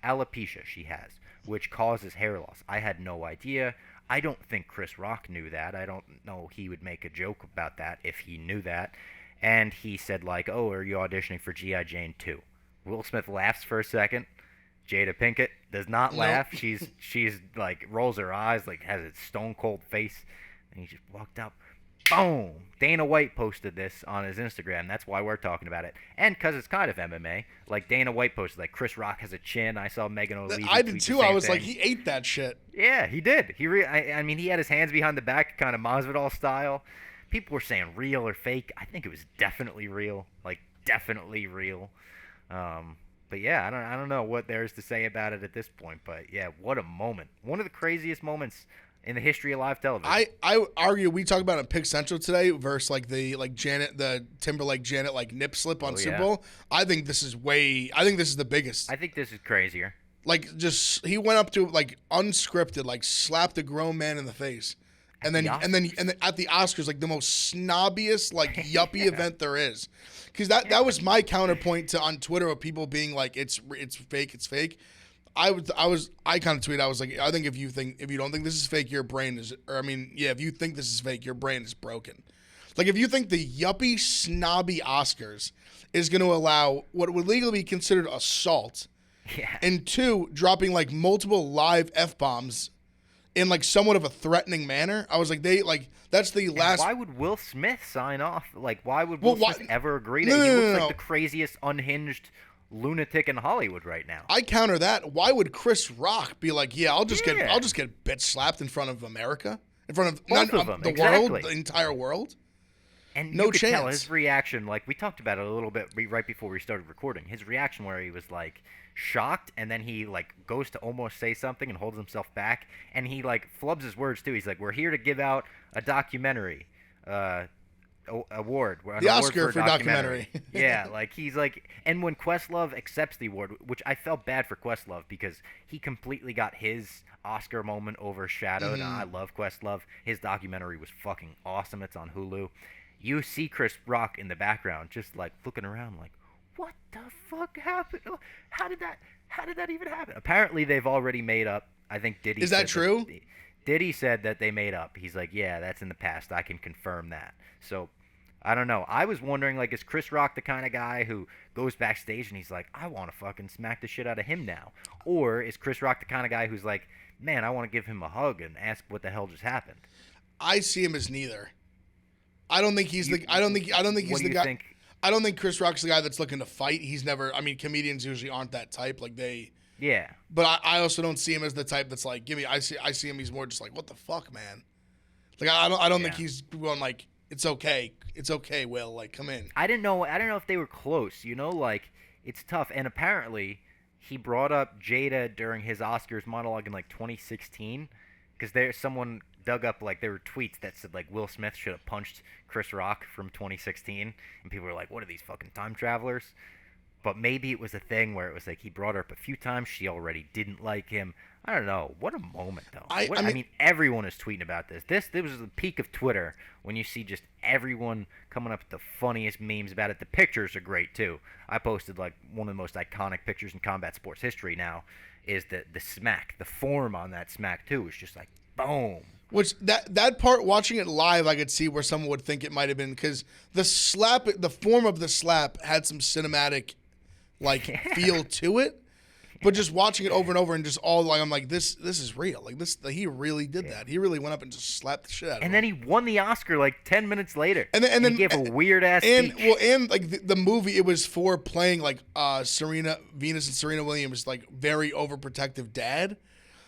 [SPEAKER 1] Alopecia she has, which causes hair loss. I had no idea. I don't think Chris Rock knew that. I don't know he would make a joke about that if he knew that. And he said, like, oh, are you auditioning for G.I. Jane 2? Will Smith laughs for a second. Jada Pinkett does not laugh. She's like, rolls her eyes, like, has a stone cold face. And he just walked up. Boom! Dana White posted this on his Instagram. That's why we're talking about it. And because it's kind of MMA. Like, Dana White posted, like, Chris Rock has a chin. I saw Megan O'Leary.
[SPEAKER 2] I did too. I was like, he ate that shit.
[SPEAKER 1] Yeah, he did. I mean, he had his hands behind the back, kind of Masvidal style. People were saying real or fake. I think it was definitely real. Like, definitely real. But yeah, I don't know what there is to say about it at this point. But yeah, what a moment. One of the craziest moments in the history of live television.
[SPEAKER 2] I argue we talk about it in Pick Central today versus like the Timberlake Janet like nip slip on Super Bowl. I think this is the biggest.
[SPEAKER 1] I think this is crazier.
[SPEAKER 2] Like, just he went up to like unscripted, like slapped a grown man in the face. And then at the Oscars, like the most snobbiest like yuppie event there is. Because that was my counterpoint to on Twitter of people being like it's fake. I kind of tweeted, I was like, I think if you don't think this is fake, your brain is, if you think this is fake, your brain is broken. Like, if you think the yuppie, snobby Oscars is going to allow what would legally be considered assault, and 2, dropping like multiple live F-bombs in like somewhat of a threatening manner, I was like, that's the last.
[SPEAKER 1] Why would Will Smith sign off? Like, why would Will Smith ever agree to it? He looks like the craziest, unhinged lunatic in Hollywood right now.
[SPEAKER 2] I counter that. Why would Chris Rock be like, I'll just get bitch slapped in front of America, in front of the world, the entire world?
[SPEAKER 1] And no chance. Tell his reaction, like we talked about it a little bit right before we started recording. His reaction where he was like shocked, and then he like goes to almost say something and holds himself back, and he like flubs his words too. He's like, "We're here to give out a documentary." Award,
[SPEAKER 2] the Oscar for documentary.
[SPEAKER 1] Yeah, like he's like, and when Questlove accepts the award, which I felt bad for Questlove because he completely got his Oscar moment overshadowed. Mm-hmm. I love Questlove. His documentary was fucking awesome. It's on Hulu. You see Chris Rock in the background, just like looking around, like, what the fuck happened? How did that even happen? Apparently, they've already made up. I think Diddy.
[SPEAKER 2] Is that true?
[SPEAKER 1] Diddy said that they made up. He's like, yeah, that's in the past. I can confirm that. So, I don't know. I was wondering, like, is Chris Rock the kind of guy who goes backstage and he's like, I want to fucking smack the shit out of him now? Or is Chris Rock the kind of guy who's like, man, I want to give him a hug and ask what the hell just happened?
[SPEAKER 2] I see him as neither. I don't think he's the. I don't think he's the guy. I don't think Chris Rock's the guy that's looking to fight. He's never. I mean, comedians usually aren't that type. Like they.
[SPEAKER 1] Yeah.
[SPEAKER 2] But I also don't see him as the type that's like, give me. I see him. He's more just like, what the fuck, man. Like I don't think he's going like, it's okay, Will, like come in.
[SPEAKER 1] I didn't know if they were close. You know, like it's tough. And apparently, he brought up Jada during his Oscars monologue in like 2016, because someone dug up, like, there were tweets that said, like, Will Smith should have punched Chris Rock from 2016, and people were like, what are these fucking time travelers? But maybe it was a thing where it was like he brought her up a few times, she already didn't like him. I don't know. What a moment, though. I mean, everyone is tweeting about this. This was the peak of Twitter, when you see just everyone coming up with the funniest memes about it. The pictures are great, too. I posted, like, one of the most iconic pictures in combat sports history now is the smack. The form on that smack, too, is just like, boom.
[SPEAKER 2] Which that part, watching it live, I could see where someone would think it might have been, because the form of the slap had some cinematic, like, feel to it. But just watching it over and over and just all, like, I'm like, this is real. Like, he really did that. He really went up and just slapped the shit out of him.
[SPEAKER 1] And then he won the Oscar like 10 minutes later.
[SPEAKER 2] And then
[SPEAKER 1] he gave a weird ass speech.
[SPEAKER 2] And like the movie, it was for playing like Venus and Serena Williams, like very overprotective dad.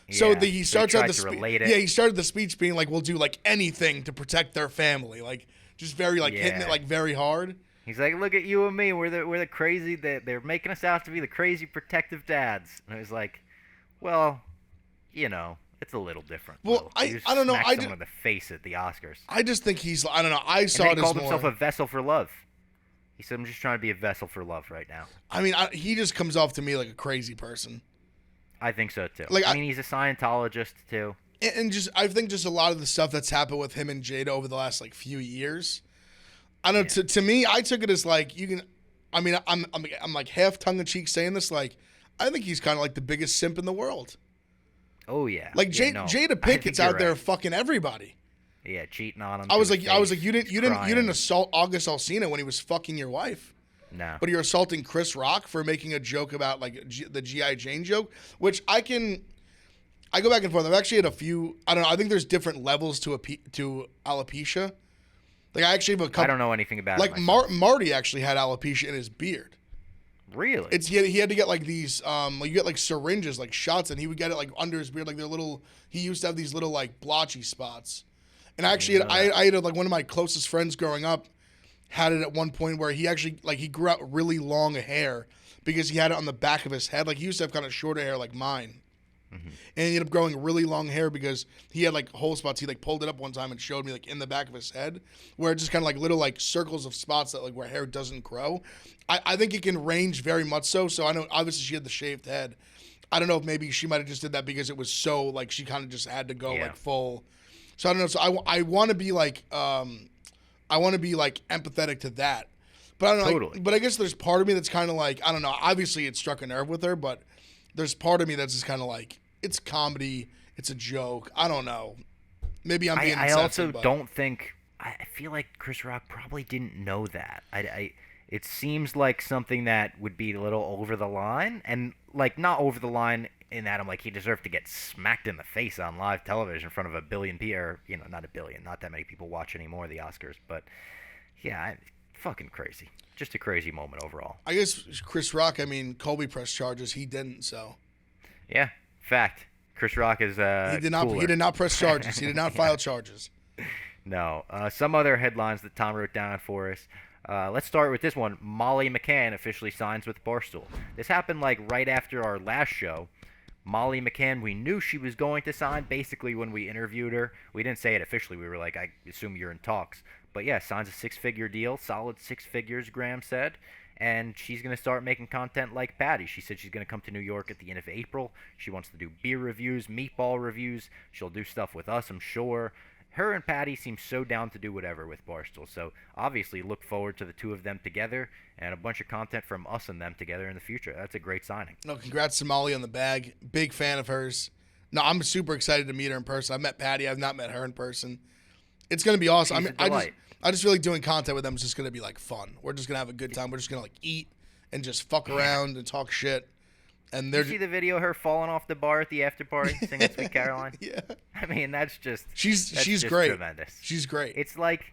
[SPEAKER 2] So he starts out the speech. Yeah, he started the speech being like, "We'll do like anything to protect their family," like just very like hitting it like very hard.
[SPEAKER 1] He's like, "Look at you and me. We're the crazy. They're making us out to be the crazy protective dads." And I was like, "Well, you know, it's a little different."
[SPEAKER 2] Well, I don't know.
[SPEAKER 1] I someone in the face at the Oscars.
[SPEAKER 2] I just think I don't know. I saw it as
[SPEAKER 1] he called himself a vessel for love. He said, "I'm just trying to be a vessel for love right now."
[SPEAKER 2] I mean, he just comes off to me like a crazy person.
[SPEAKER 1] I think so too.
[SPEAKER 2] Like,
[SPEAKER 1] I mean, he's a Scientologist too.
[SPEAKER 2] And just I think just a lot of the stuff that's happened with him and Jada over the last like few years. I don't know. To me, I took it as like you can. I mean, I'm like half tongue in cheek saying this. Like, I think he's kind of like the biggest simp in the world.
[SPEAKER 1] Oh yeah.
[SPEAKER 2] Like Jada Pinkett's out there fucking everybody.
[SPEAKER 1] Yeah, cheating on him.
[SPEAKER 2] I was like, you didn't assault August Alsina when he was fucking your wife.
[SPEAKER 1] No.
[SPEAKER 2] But you're assaulting Chris Rock for making a joke about like the G.I. Jane joke, which I go back and forth. I've actually had a few. I don't know. I think there's different levels to alopecia. Like I actually have a couple.
[SPEAKER 1] I don't know anything about
[SPEAKER 2] like
[SPEAKER 1] it.
[SPEAKER 2] Marty actually had alopecia in his beard.
[SPEAKER 1] Really?
[SPEAKER 2] He had to get like these like you get like syringes, like shots, and he would get it like under his beard, like they're little. He used to have these little like blotchy spots. And actually, I had like one of my closest friends growing up had it at one point where he actually like he grew out really long hair because he had it on the back of his head. Like he used to have kind of shorter hair like mine. Mm-hmm. And he ended up growing really long hair because he had like hole spots. He like pulled it up one time and showed me like in the back of his head where it's just kind of like little like circles of spots that like where hair doesn't grow. I think it can range very much so. So I know obviously she had the shaved head. I don't know if maybe she might have just did that because it was so like she kind of just had to go like full. So I don't know. So I want to be like empathetic to that. But I don't know.
[SPEAKER 1] Totally.
[SPEAKER 2] Like, but I guess there's part of me that's kind of like, I don't know. Obviously it struck a nerve with her, but there's part of me that's just kind of like, it's comedy. It's a joke. I don't know. Maybe I'm being insensitive.
[SPEAKER 1] I also don't think, I feel like Chris Rock probably didn't know that. It seems like something that would be a little over the line, and like not over the line in that I'm like he deserved to get smacked in the face on live television in front of a billion people, or not a billion, not that many people watch anymore the Oscars, but yeah, fucking crazy, just a crazy moment overall.
[SPEAKER 2] I guess Chris Rock, I mean Kobe pressed charges, he didn't, so
[SPEAKER 1] yeah, fact. Chris Rock is
[SPEAKER 2] he did not press charges, he did not file charges.
[SPEAKER 1] No, some other headlines that Tom wrote down for us. Let's start with this one. Molly McCann officially signs with Barstool. This happened like right after our last show. Molly McCann, we knew she was going to sign basically when we interviewed her. We didn't say it officially. We were like, I assume you're in talks. But yeah, signs a 6-figure deal, solid 6 figures, Graham said. And she's going to start making content like Patty. She said she's going to come to New York at the end of April. She wants to do beer reviews, meatball reviews. She'll do stuff with us, I'm sure. Her and Patty seem so down to do whatever with Barstool. So obviously look forward to the two of them together and a bunch of content from us and them together in the future. That's a great signing.
[SPEAKER 2] No, congrats to Molly on the bag. Big fan of hers. No, I'm super excited to meet her in person. I've met Patty. I've not met her in person. It's going to be awesome. I just feel like doing content with them is just going to be like fun. We're just going to have a good time. We're just going to like eat and just fuck around and talk shit. And
[SPEAKER 1] Did you see the video of her falling off the bar at the after party singing Sweet Caroline?
[SPEAKER 2] Yeah.
[SPEAKER 1] I mean, that's just
[SPEAKER 2] she's
[SPEAKER 1] just
[SPEAKER 2] great.
[SPEAKER 1] Tremendous.
[SPEAKER 2] She's great.
[SPEAKER 1] It's like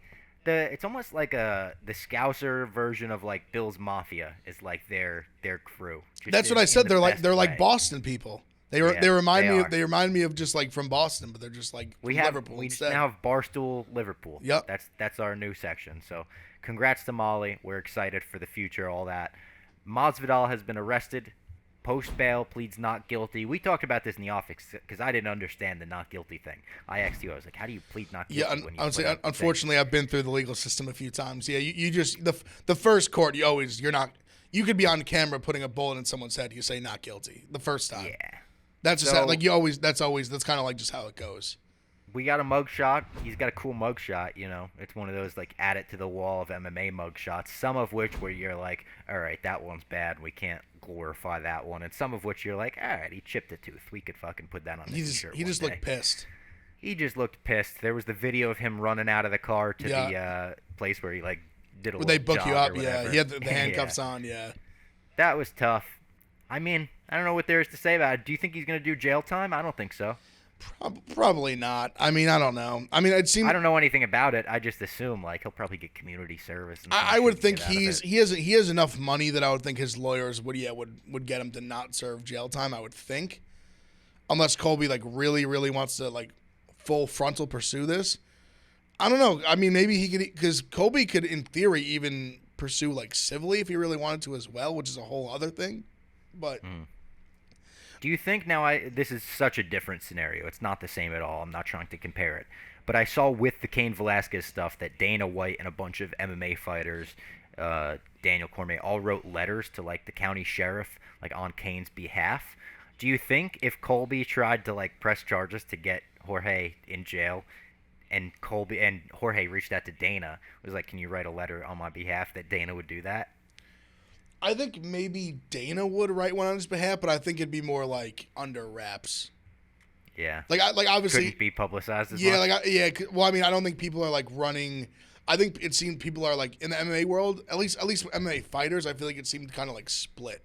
[SPEAKER 1] it's almost like the Scouser version of like Bill's Mafia is like their crew.
[SPEAKER 2] That's what I said. They're like Boston people. They remind me of just like from Boston, but they're just like Liverpool.
[SPEAKER 1] We now have Barstool Liverpool.
[SPEAKER 2] Yep.
[SPEAKER 1] That's our new section. So congrats to Molly. We're excited for the future, all that. Masvidal has been arrested. Post bail, pleads not guilty. We talked about this in the office because I didn't understand the not guilty thing. I asked you, I was like, how do you plead not guilty?
[SPEAKER 2] Yeah, I would say, unfortunately, I've been through the legal system a few times. Yeah, you just the first court, you're not. You could be on camera putting a bullet in someone's head. You say not guilty the first time.
[SPEAKER 1] Yeah,
[SPEAKER 2] that's just how, like you always. That's kind of like just how it goes.
[SPEAKER 1] We got a mug shot. He's got a cool mug shot, It's one of those, like, add it to the wall of MMA mug shots, some of which where you're like, all right, that one's bad. We can't glorify that one. And some of which you're like, all right, he chipped a tooth. We could fucking put that on the t-shirt
[SPEAKER 2] He just looked pissed.
[SPEAKER 1] He just looked pissed. There was the video of him running out of the car to the place where he like did a
[SPEAKER 2] Would
[SPEAKER 1] little
[SPEAKER 2] they book
[SPEAKER 1] jog
[SPEAKER 2] you
[SPEAKER 1] or
[SPEAKER 2] up?
[SPEAKER 1] whatever.
[SPEAKER 2] Yeah, he had the
[SPEAKER 1] Yeah.
[SPEAKER 2] handcuffs on. Yeah.
[SPEAKER 1] That was tough. I mean, I don't know what there is to say about it. Do you think he's going to do jail time? I don't think so.
[SPEAKER 2] Probably not. I mean, I don't know. I mean, it seems.
[SPEAKER 1] I don't know anything about it. I just assume like he'll probably get community service. And
[SPEAKER 2] I would think
[SPEAKER 1] he
[SPEAKER 2] he has enough money that I would think his lawyers would get him to not serve jail time. I would think, unless Colby like really wants to like full frontal pursue this. I don't know. I mean, maybe he could, because Colby could in theory even pursue like civilly if he really wanted to as well, which is a whole other thing. But.
[SPEAKER 1] Do you think this is such a different scenario? It's not the same at all. I'm not trying to compare it. But I saw with the Cain Velasquez stuff that Dana White and a bunch of MMA fighters, Daniel Cormier, all wrote letters to like the county sheriff like on Cain's behalf. Do you think if Colby tried to like press charges to get Jorge in jail, and Jorge reached out to Dana, was like, "Can you write a letter on my behalf?" that Dana would do that?
[SPEAKER 2] I think maybe Dana would write one on his behalf, but I think it'd be more like under wraps.
[SPEAKER 1] Yeah.
[SPEAKER 2] Like obviously
[SPEAKER 1] couldn't be publicized as much.
[SPEAKER 2] Well, I mean, I don't think people are like running. I think it seemed people are like in the MMA world, at least MMA fighters. I feel like it seemed kind of like split.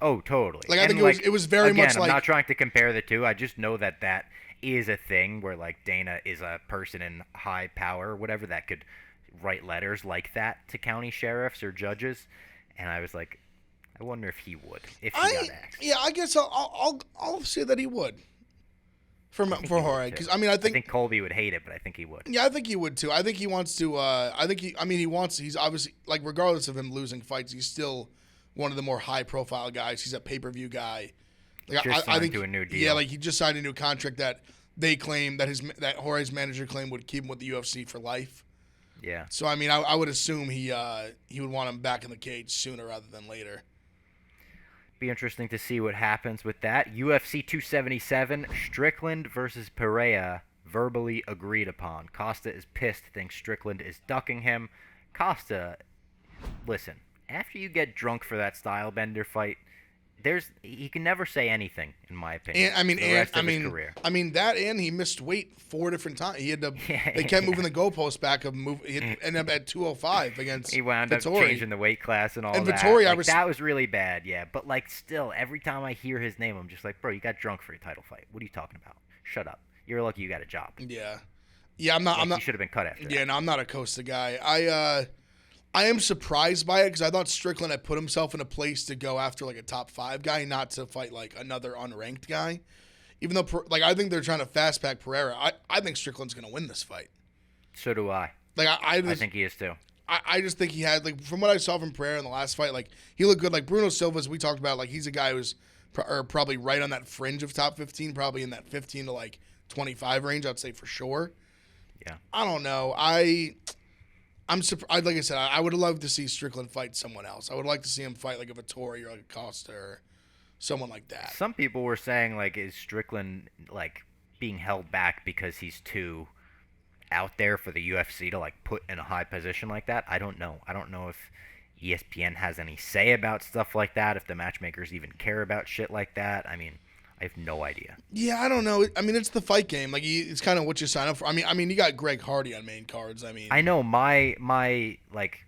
[SPEAKER 1] Oh, totally.
[SPEAKER 2] Like I think it was very much like.
[SPEAKER 1] I'm not trying to compare the two. I just know that is a thing where like Dana is a person in high power or whatever that could write letters like that to county sheriffs or judges. And I was like, I wonder if he would, if he got asked.
[SPEAKER 2] Yeah, I guess I'll say that he would. For Jorge, because I think
[SPEAKER 1] Colby would hate it, but I think he would.
[SPEAKER 2] Yeah, I think he would too. I think he wants to. He's obviously like regardless of him losing fights, he's still one of the more high profile guys. He's a pay-per-view guy. Like
[SPEAKER 1] I think to a new deal.
[SPEAKER 2] Yeah, like he just signed a new contract that they claim that Jorge's manager claimed would keep him with the UFC for life.
[SPEAKER 1] Yeah.
[SPEAKER 2] So I mean, I would assume he would want him back in the cage sooner rather than later.
[SPEAKER 1] Be interesting to see what happens with that. UFC 277, Strickland versus Pereira, verbally agreed upon. Costa is pissed, thinks Strickland is ducking him. Costa, listen, after you get drunk for that style bender fight, he can never say anying, in my opinion. His career.
[SPEAKER 2] I mean that, and he missed weight 4 different times. He had to. They kept moving the goalposts back. He ended up at 205 against.
[SPEAKER 1] He wound up
[SPEAKER 2] Vettori.
[SPEAKER 1] changing the weight class and all
[SPEAKER 2] and
[SPEAKER 1] that.
[SPEAKER 2] Vettori,
[SPEAKER 1] that was really bad. Yeah, but like still, every time I hear his name, I'm just like, bro, you got drunk for your title fight. What are you talking about? Shut up. You're lucky you got a job.
[SPEAKER 2] Yeah. I'm not.
[SPEAKER 1] You should have been cut after.
[SPEAKER 2] Yeah, no, I'm not a Costa guy. I am surprised by it because I thought Strickland had put himself in a place to go after like a top 5 guy, not to fight like another unranked guy. Even though I think they're trying to fast pack Pereira. I think Strickland's going to win this fight.
[SPEAKER 1] So do I.
[SPEAKER 2] Like I
[SPEAKER 1] think he is too.
[SPEAKER 2] I just think he had like from what I saw from Pereira in the last fight, like he looked good. Like Bruno Silva's we talked about, like he's a guy who's probably right on that fringe of top 15, probably in that 15 to like 25 range. I'd say for sure.
[SPEAKER 1] Yeah.
[SPEAKER 2] I don't know. I'm surprised. Like I said, I would love to see Strickland fight someone else. I would like to see him fight like a Vettori or like a Costa or someone like that.
[SPEAKER 1] Some people were saying like, is Strickland like being held back because he's too out there for the UFC to like put in a high position like that? I don't know. I don't know if ESPN has any say about stuff like that. If the matchmakers even care about shit like that. I mean, I have no idea.
[SPEAKER 2] Yeah, I don't know. I mean, it's the fight game. Like, it's kind of what you sign up for. I mean, you got Greg Hardy on main cards. I mean,
[SPEAKER 1] I know my like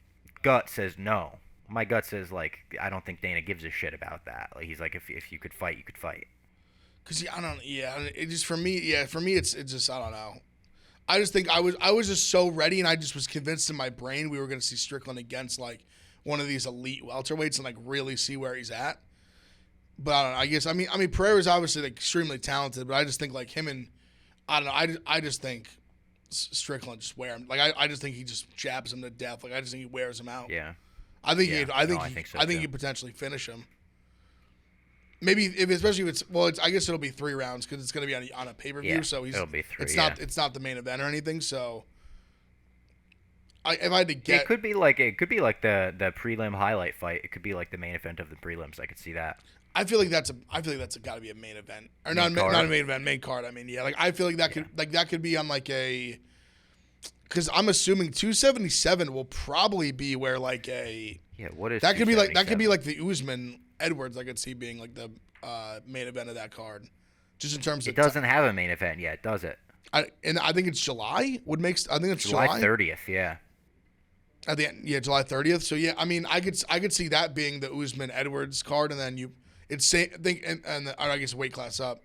[SPEAKER 1] gut says no. My gut says like I don't think Dana gives a shit about that. Like he's like if you could fight, you could fight.
[SPEAKER 2] Cause I don't. Yeah, it just for me. Yeah, for me, it's just I don't know. I just think I was just so ready, and I just was convinced in my brain we were going to see Strickland against like one of these elite welterweights and like really see where he's at. But I don't know. I guess I mean Pereira's obviously like extremely talented, but I just think like him and I don't know. I just think Strickland just wear him. Like I just think he just jabs him to death. Like I just think he wears him out.
[SPEAKER 1] Yeah.
[SPEAKER 2] I think he potentially finish him. Maybe especially if it's I guess it'll be 3 rounds because it's going to be on a pay-per-view.
[SPEAKER 1] Yeah,
[SPEAKER 2] so
[SPEAKER 1] it'll be 3.
[SPEAKER 2] It's not the main event or anything. So if I had to get,
[SPEAKER 1] it could be like the prelim highlight fight. It could be like the main event of the prelims. I could see that.
[SPEAKER 2] I feel like that's got to be a main event or not a main event, main card. I mean, yeah, like I feel like that could be on like a, because I'm assuming 277 will probably be where like a
[SPEAKER 1] what is
[SPEAKER 2] that could be like the Usman Edwards. I could see being like the main event of that card, just in terms of
[SPEAKER 1] it doesn't have a main event yet, does it?
[SPEAKER 2] I think it's July. I think it's
[SPEAKER 1] July 30th. Yeah.
[SPEAKER 2] At the end, yeah, July 30th. So yeah, I mean, I could see that being the Usman Edwards card, and then I guess weight class up.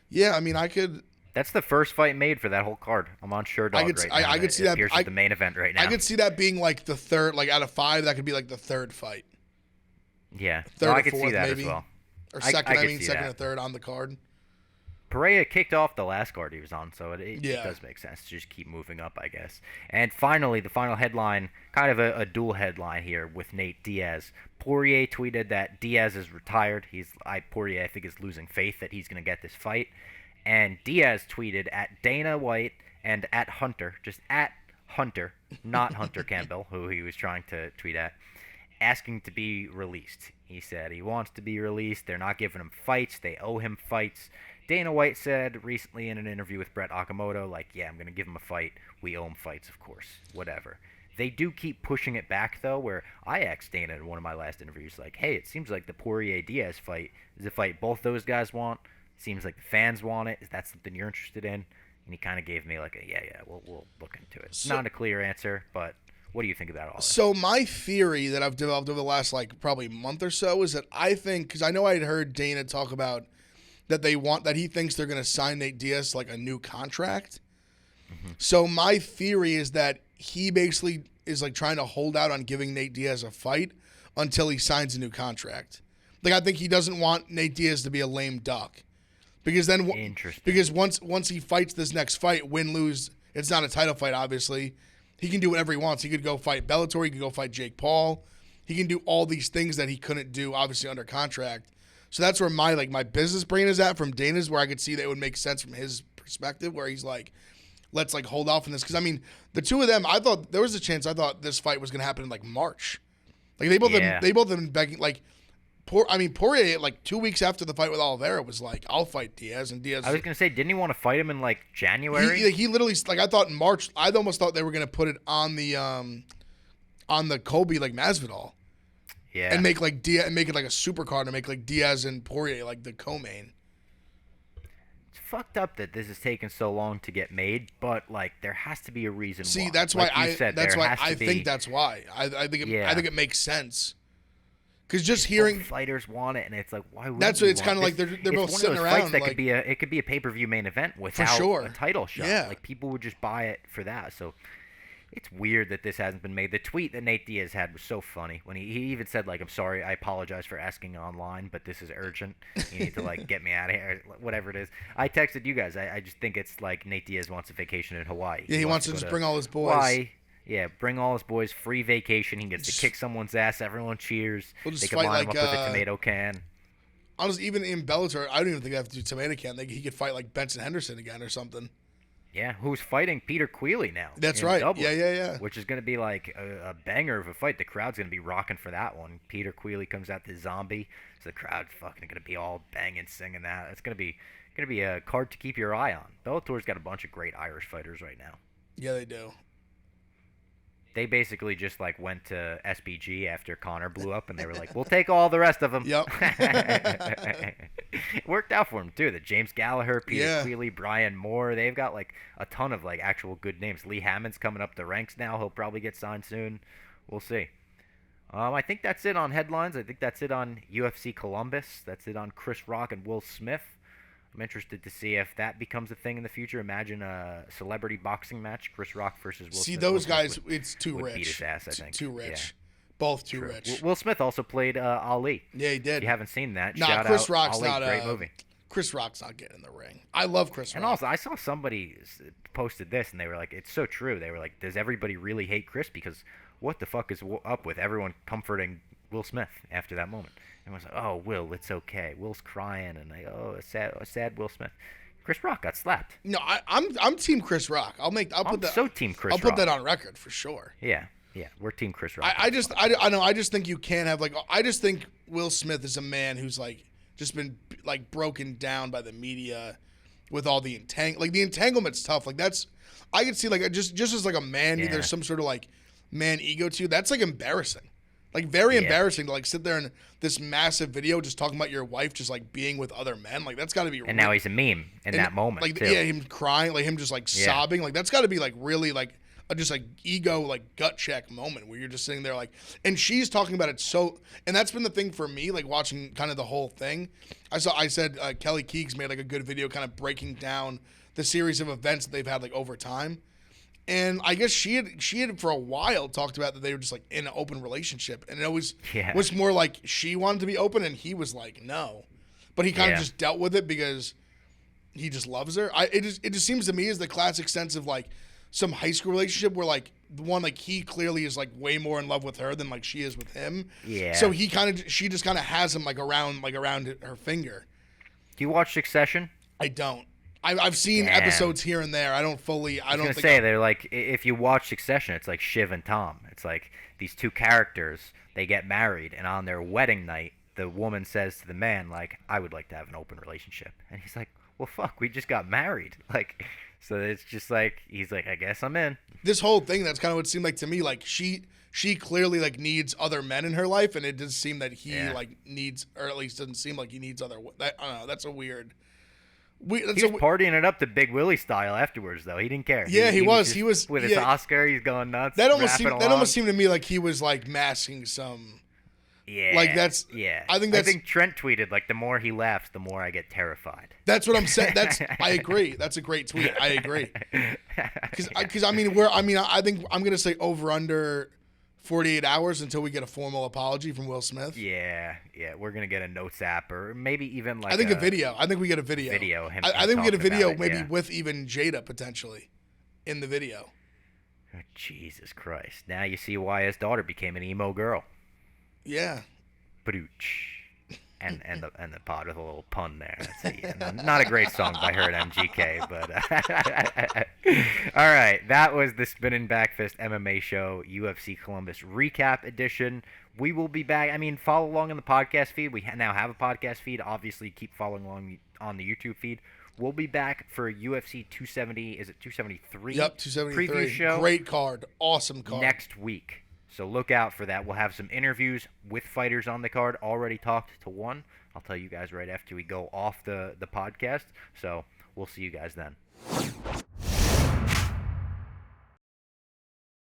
[SPEAKER 2] Yeah, I mean, I could.
[SPEAKER 1] That's the first fight made for that whole card. I'm on SureDog right now.
[SPEAKER 2] I could see that.
[SPEAKER 1] Appears as the main event right now.
[SPEAKER 2] I could see that being like the third, like out of 5, that could be like the third fight.
[SPEAKER 1] Yeah,
[SPEAKER 2] third or
[SPEAKER 1] I could
[SPEAKER 2] fourth,
[SPEAKER 1] see that
[SPEAKER 2] maybe.
[SPEAKER 1] as well.
[SPEAKER 2] Or second,
[SPEAKER 1] I mean,
[SPEAKER 2] second or third on the card.
[SPEAKER 1] Pereira kicked off the last card he was on, so it does make sense to just keep moving up, I guess. And finally, the final headline, kind of a dual headline here with Nate Diaz. Poirier tweeted that Diaz is retired. Poirier, I think, is losing faith that he's going to get this fight. And Diaz tweeted at Dana White and at Hunter, just at Hunter, not Hunter Campbell, who he was trying to tweet at, asking to be released. He said he wants to be released. They're not giving him fights. They owe him fights. Dana White said recently in an interview with Brett Okamoto, like, yeah, I'm going to give him a fight. We owe him fights, of course. Whatever. They do keep pushing it back, though, where I asked Dana in one of my last interviews, like, hey, it seems like the Poirier-Diaz fight is a fight both those guys want. Seems like the fans want it. Is that something you're interested in? And he kind of gave me like a, yeah, we'll look into it. So, not a clear answer, but what do you think about all this?
[SPEAKER 2] So my theory that I've developed over the last, like, probably month or so is that I think, because I know I'd heard Dana talk about that he thinks they're going to sign Nate Diaz like a new contract. Mm-hmm. So my theory is that he basically is like trying to hold out on giving Nate Diaz a fight until he signs a new contract. Like, I think he doesn't want Nate Diaz to be a lame duck, because then once he fights this next fight, win lose, it's not a title fight. Obviously, he can do whatever he wants. He could go fight Bellator. He could go fight Jake Paul. He can do all these things that he couldn't do, obviously, under contract. So that's where my business brain is at from Dana's, where I could see that it would make sense from his perspective, where he's like, let's like hold off on this. Because I mean, the two of them, I thought there was a chance. I thought this fight was going to happen in like March. Like they both have been begging. Like Poirier, like 2 weeks after the fight with Oliveira, was like, I'll fight Diaz, and Diaz.
[SPEAKER 1] I was going to say, didn't he want to fight him in like January?
[SPEAKER 2] He literally, like, I thought in March. I almost thought they were going to put it on the Kobe like Masvidal.
[SPEAKER 1] Yeah.
[SPEAKER 2] And make like Diaz, and make it like a super card, and make like Diaz and Poirier like the co-main.
[SPEAKER 1] It's fucked up that this is taking so long to get made, but like there has to be a reason.
[SPEAKER 2] See,
[SPEAKER 1] why.
[SPEAKER 2] that's
[SPEAKER 1] like
[SPEAKER 2] why
[SPEAKER 1] you said,
[SPEAKER 2] that's why I
[SPEAKER 1] be,
[SPEAKER 2] think that's why. I think it makes sense. Because just
[SPEAKER 1] both
[SPEAKER 2] hearing
[SPEAKER 1] fighters want it, and it's like, why would
[SPEAKER 2] that's what it's kind of like they're both sitting around.
[SPEAKER 1] That
[SPEAKER 2] like,
[SPEAKER 1] could be a pay-per-view main event without a title shot.
[SPEAKER 2] Yeah.
[SPEAKER 1] Like people would just buy it for that. So it's weird that this hasn't been made. The tweet that Nate Diaz had was so funny when he even said, like, I'm sorry, I apologize for asking online, but this is urgent. You need to, like, get me out of here, whatever it is. I texted you guys. I just think it's like Nate Diaz wants a vacation in Hawaii.
[SPEAKER 2] Yeah, he wants to just bring all his boys.
[SPEAKER 1] Hawaii. Yeah, bring all his boys, free vacation. He gets to kick someone's ass. Everyone cheers. They can line him up with a tomato can.
[SPEAKER 2] Honestly, even in Bellator, I don't even think they have to do tomato can. He could fight, like, Benson Henderson again or something.
[SPEAKER 1] Yeah, who's fighting Peter Queally now.
[SPEAKER 2] That's right.
[SPEAKER 1] Dublin,
[SPEAKER 2] Yeah.
[SPEAKER 1] Which is going to be like a banger of a fight. The crowd's going to be rocking for that one. Peter Queally comes out to Zombie, so the crowd's fucking going to be all banging, singing that. It's going to be a card to keep your eye on. Bellator's got a bunch of great Irish fighters right now.
[SPEAKER 2] Yeah, they do.
[SPEAKER 1] They basically just like went to SBG after Connor blew up, and they were like, "We'll take all the rest of them."
[SPEAKER 2] Yep.
[SPEAKER 1] It worked out for them too. The James Gallagher, Peter Queally, Brian Moore. They've got like a ton of like actual good names. Lee Hammond's coming up the ranks now. He'll probably get signed soon. We'll see. I think that's it on headlines. I think that's it on UFC Columbus. That's it on Chris Rock and Will Smith. I'm interested to see if that becomes a thing in the future. Imagine a celebrity boxing match, Chris Rock versus Will Smith.
[SPEAKER 2] See, those guys, it's too rich.
[SPEAKER 1] Beat his ass, I think.
[SPEAKER 2] Too rich.
[SPEAKER 1] Yeah.
[SPEAKER 2] Both too rich.
[SPEAKER 1] Will Smith also played Ali.
[SPEAKER 2] Yeah, he did.
[SPEAKER 1] If you haven't seen that,
[SPEAKER 2] nah, Chris Rock's
[SPEAKER 1] Ali,
[SPEAKER 2] not
[SPEAKER 1] great movie.
[SPEAKER 2] Chris Rock's not getting in the ring. I love Chris Rock.
[SPEAKER 1] And also, I saw somebody posted this, and they were like, it's so true. They were like, does everybody really hate Chris? Because what the fuck is up with everyone comforting Will Smith after that moment? Everyone's like, oh, Will, it's okay. Will's crying, and a sad Will Smith. Chris Rock got slapped.
[SPEAKER 2] No, I'm team Chris Rock. I'm
[SPEAKER 1] team Chris Rock.
[SPEAKER 2] I'll put that on record for sure.
[SPEAKER 1] Yeah, we're team Chris Rock.
[SPEAKER 2] I just think you can't have like, I just think Will Smith is a man who's like just been like broken down by the media with all the the entanglement's tough. Like that's, I could see like just as like a man, there's some sort of like man ego to you. That's like embarrassing. Like, very embarrassing to, like, sit there in this massive video just talking about your wife just, like, being with other men. Like, that's got to be...
[SPEAKER 1] And now he's a meme in that moment,
[SPEAKER 2] like,
[SPEAKER 1] too.
[SPEAKER 2] Yeah, him crying, like, him just, like, sobbing. Like, that's got to be, like, really, like, just, like, ego, like, gut check moment where you're just sitting there, like... And she's talking about it so... And that's been the thing for me, like, watching kind of the whole thing. I said Kelly Keegs made, like, a good video kind of breaking down the series of events that they've had, like, over time. And I guess she had for a while talked about that they were just like in an open relationship, and it always was more like she wanted to be open and he was like no, but he kind of just dealt with it because he just loves her. It just seems to me as the classic sense of like some high school relationship where like the one like he clearly is like way more in love with her than like she is with him.
[SPEAKER 1] Yeah.
[SPEAKER 2] So she just kind of has him like around her finger.
[SPEAKER 1] Do you watch Succession?
[SPEAKER 2] I don't. I've seen episodes here and there. I don't think
[SPEAKER 1] they're like, if you watch Succession, it's like Shiv and Tom. It's like these two characters, they get married, and on their wedding night, the woman says to the man, like, I would like to have an open relationship. And he's like, well, fuck, we just got married. Like, so it's just like, he's like, I guess I'm in.
[SPEAKER 2] This whole thing, that's kind of what it seemed like to me. Like, she clearly, like, needs other men in her life, and it does seem that he, like, needs, or at least doesn't seem like he needs other, I don't know, that's a weird...
[SPEAKER 1] He was partying it up to Big Willie style afterwards, though. He didn't care.
[SPEAKER 2] Yeah, he was
[SPEAKER 1] with his Oscar. He's going nuts.
[SPEAKER 2] That almost seemed to me like he was like masking some.
[SPEAKER 1] Yeah,
[SPEAKER 2] like that's.
[SPEAKER 1] Yeah, I think Trent tweeted like the more he laughs, the more I get terrified.
[SPEAKER 2] That's what I'm saying. I agree. That's a great tweet. I agree. Because I think I'm gonna say over under 48 hours until we get a formal apology from Will Smith.
[SPEAKER 1] Yeah, we're gonna get a notes app or maybe even like
[SPEAKER 2] I think a video. I think we get a video. I think we get a video with even Jada potentially in the video.
[SPEAKER 1] Oh, Jesus Christ! Now you see why his daughter became an emo girl.
[SPEAKER 2] Yeah.
[SPEAKER 1] Badooch. And the pod with a little pun there. Not a great song by her at MGK, but all right, that was the Spinnin' Backfist MMA show, UFC Columbus recap edition. We will be back. I mean, follow along in the podcast feed. We now have a podcast feed. Obviously, keep following along on the YouTube feed. We'll be back for UFC 270. Is it 273?
[SPEAKER 2] Yep, 273.
[SPEAKER 1] Preview show.
[SPEAKER 2] Great card. Awesome card.
[SPEAKER 1] Next week. So look out for that. We'll have some interviews with fighters on the card. Already talked to one. I'll tell you guys right after we go off the podcast. So we'll see you guys then.